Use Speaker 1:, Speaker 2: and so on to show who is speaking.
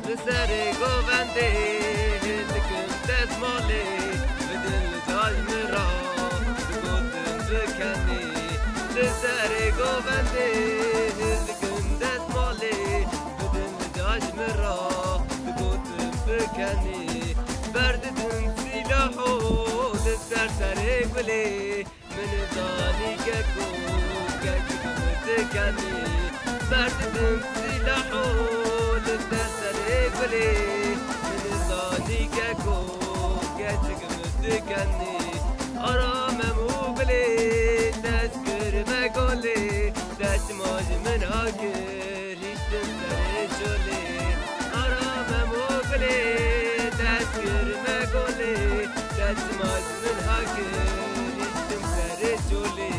Speaker 1: لسر گوونده لکن دستماله بدل جای مرا بگوتن بکنی لسر گوونده لکن دستماله بدل جای مرا بگوتن بکنی بردتن سلاحو دستر سر گلی من دانی که کو که بکنی بردتن سلاحو دستر سر گلی من دانی که کو که بکنی آرامم و گلی دست کرم گلی دست ماج من هاگر هیچ سر جلی آرامم و گلی دست کرم گلی دست ماج من هاگر هیچ سر جلی